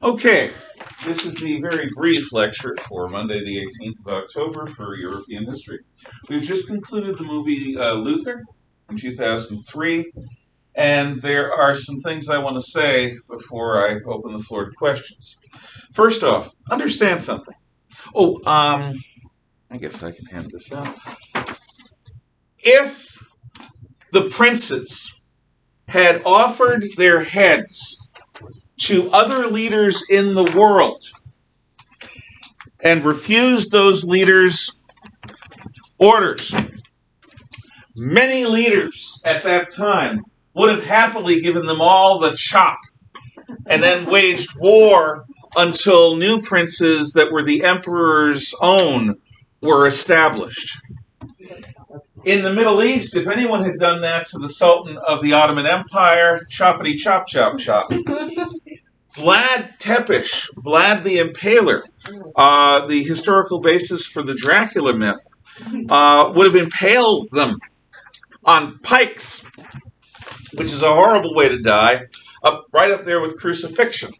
Okay, this is the very brief lecture for Monday, the 18th of October for European history. We've just concluded the movie Luther in 2003, and there are some things I want to say before I open the floor to questions. First off, understand something. I guess I can hand this out. If the princes had offered their heads to other leaders in the world and refused those leaders' orders, many leaders at that time would have happily given them all the chop and then waged war until new princes that were the emperor's own were established. In the Middle East, if anyone had done that to the Sultan of the Ottoman Empire, choppity chop chop chop. Vlad Tepes, Vlad the Impaler, the historical basis for the Dracula myth, would have impaled them on pikes, which is a horrible way to die, right up there with crucifixion.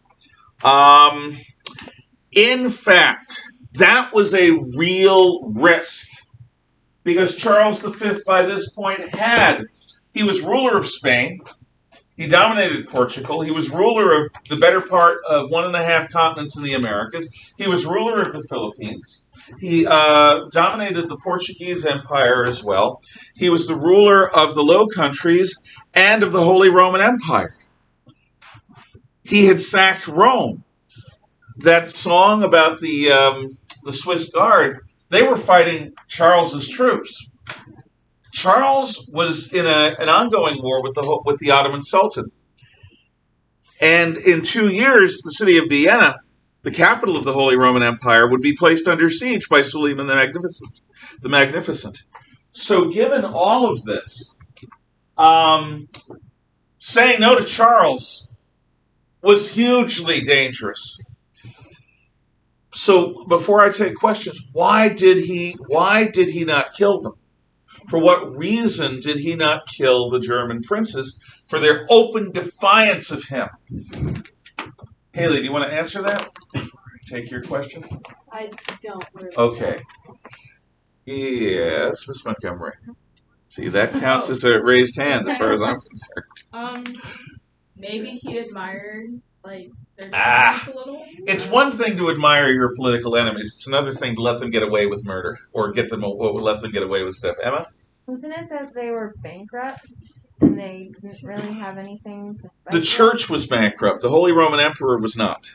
In fact, that was a real risk, because Charles V, by this point, he was ruler of Spain, he dominated Portugal, he was ruler of the better part of 1.5 continents in the Americas, he was ruler of the Philippines, he dominated the Portuguese Empire as well, he was the ruler of the Low Countries and of the Holy Roman Empire. He had sacked Rome. That song about the Swiss Guard, they were fighting Charles's troops. Charles was in an ongoing war with the Ottoman Sultan. And in 2 years, the city of Vienna, the capital of the Holy Roman Empire, would be placed under siege by Suleiman the Magnificent. So given all of this, saying no to Charles was hugely dangerous. So before I take questions, why did he not kill them? For what reason did he not kill the German princes? For their open defiance of him. Haley, do you want to answer that? Take your question. I don't really. Okay. Yes, Miss Montgomery. See, that counts as a raised hand as far as I'm concerned. Maybe he admired their defiance a little. It's one thing to admire your political enemies. It's another thing to let them get away with murder or let them get away with stuff. Emma? Wasn't it that they were bankrupt and they didn't really have anything to fight The church was bankrupt. The Holy Roman Emperor was not.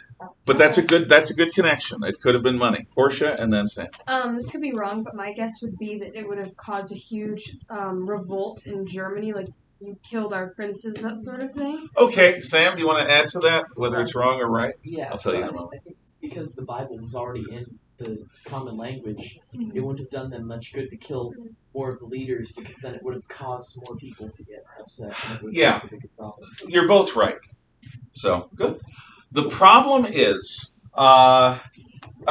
But that's a good connection. It could have been money. Portia and then Sam. This could be wrong, but my guess would be that it would have caused a huge revolt in Germany, like you killed our princes, that sort of thing. Okay, Sam, do you want to add to that, whether it's wrong or right? Yeah, I'll tell you in a moment. I think it's because the Bible was already in the common language. It wouldn't have done them much good to kill more of the leaders, because then it would have caused more people to get upset. Yeah, you're both right. So, good. The problem is a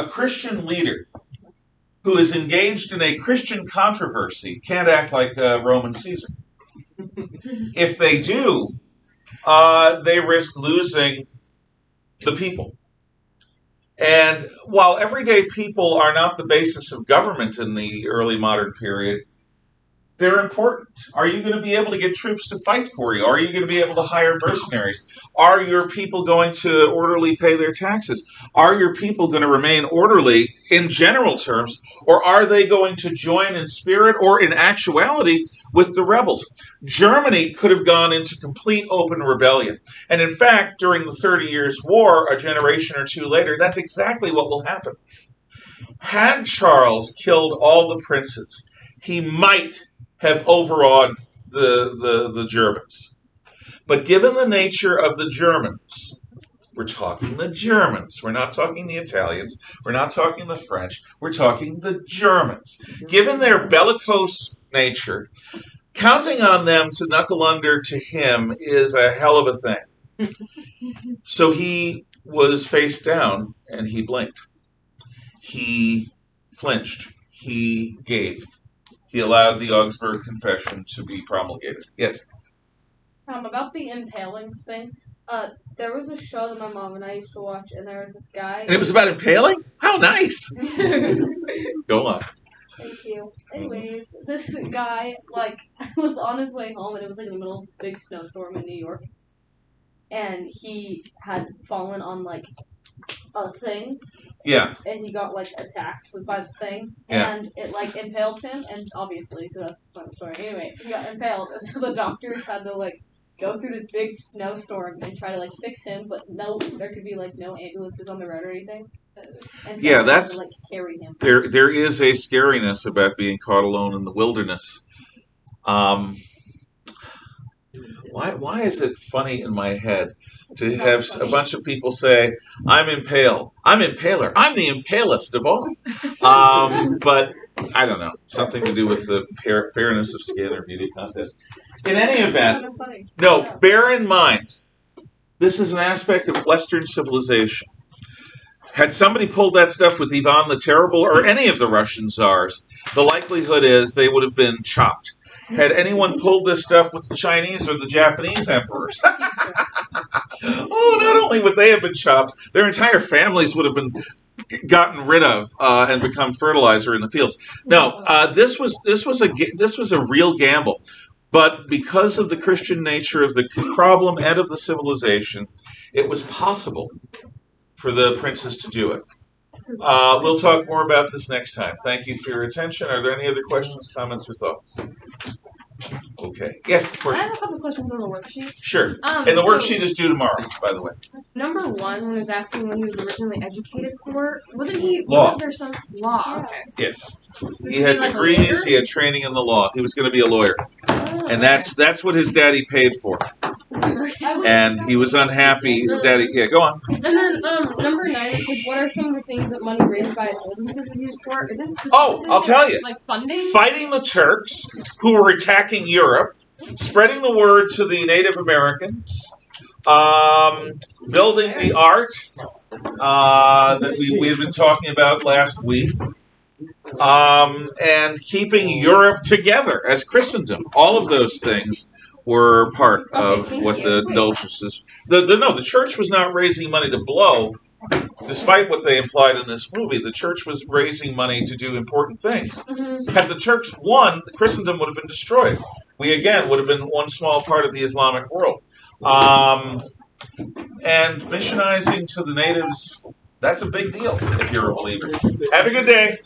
Christian leader who is engaged in a Christian controversy can't act like Roman Caesar. If they do, they risk losing the people. And while everyday people are not the basis of government in the early modern period, they're important. Are you going to be able to get troops to fight for you? Are you going to be able to hire mercenaries? Are your people going to orderly pay their taxes? Are your people going to remain orderly in general terms? Or are they going to join in spirit or in actuality with the rebels? Germany could have gone into complete open rebellion. And in fact, during the 30 Years' War, a generation or two later, that's exactly what will happen. Had Charles killed all the princes, he might have overawed the Germans. But given the nature of the Germans, we're talking the Germans, we're not talking the Italians, we're not talking the French, we're talking the Germans. Given their bellicose nature, counting on them to knuckle under to him is a hell of a thing. So he was face down and he blinked. He flinched. He gave. He allowed the Augsburg Confession to be promulgated. Yes? About the impalings thing, There was a show that my mom and I used to watch, and there was this guy. And it was about impaling? How nice! Go on. Thank you. Anyways, this guy, was on his way home, and it was, in the middle of this big snowstorm in New York. And he had fallen on, a thing. Yeah. And he got, attacked by the thing. Yeah. And it, impaled him, and obviously, that's the fun story. Anyway, he got impaled, and so the doctors had to, go through this big snowstorm and try to, fix him, but no, there could be, no ambulances on the road or anything. And so Yeah, they had that's to, carry him. there is a scariness about being caught alone in the wilderness. Why is it funny in my head to have a bunch of people say, I'm impaled. I'm impaler. I'm the impalest of all. But I don't know. Something to do with the fairness of skin or beauty contest. In any event, no, bear in mind, this is an aspect of Western civilization. Had somebody pulled that stuff with Ivan the Terrible or any of the Russian czars, the likelihood is they would have been chopped. Had anyone pulled this stuff with the Chinese or the Japanese emperors, not only would they have been chopped, their entire families would have been gotten rid of and become fertilizer in the fields. No, this was a real gamble, but because of the Christian nature of the problem and of the civilization, it was possible for the princes to do it. We'll talk more about this next time. Thank you for your attention. Are there any other questions, comments, or thoughts? Okay. Yes, of course. I have a couple questions on the worksheet. Sure. And the worksheet is due tomorrow, by the way. Number one, when he was asking what he was originally educated for, wasn't he? Law. Wasn't there some law? Okay. Yes. So He had like degrees. He had training in the law. He was going to be a lawyer, and that's what his daddy paid for. And he was unhappy. His daddy. Yeah, go on. And then number 9 is like, what are some of the things that money raised by businesses is used for? Is it Oh, I'll tell you. Like funding? Fighting the Turks, who were attacking Europe, spreading the word to the Native Americans, building the art that we've been talking about last week, and keeping Europe together as Christendom. All of those things were part of what the indulgences. The church was not raising money to blow, despite what they implied in this movie. The church was raising money to do important things. Had the Turks won, Christendom would have been destroyed. We again would have been one small part of the Islamic world. And missionizing to the natives, that's a big deal if you're a believer. Have a good day.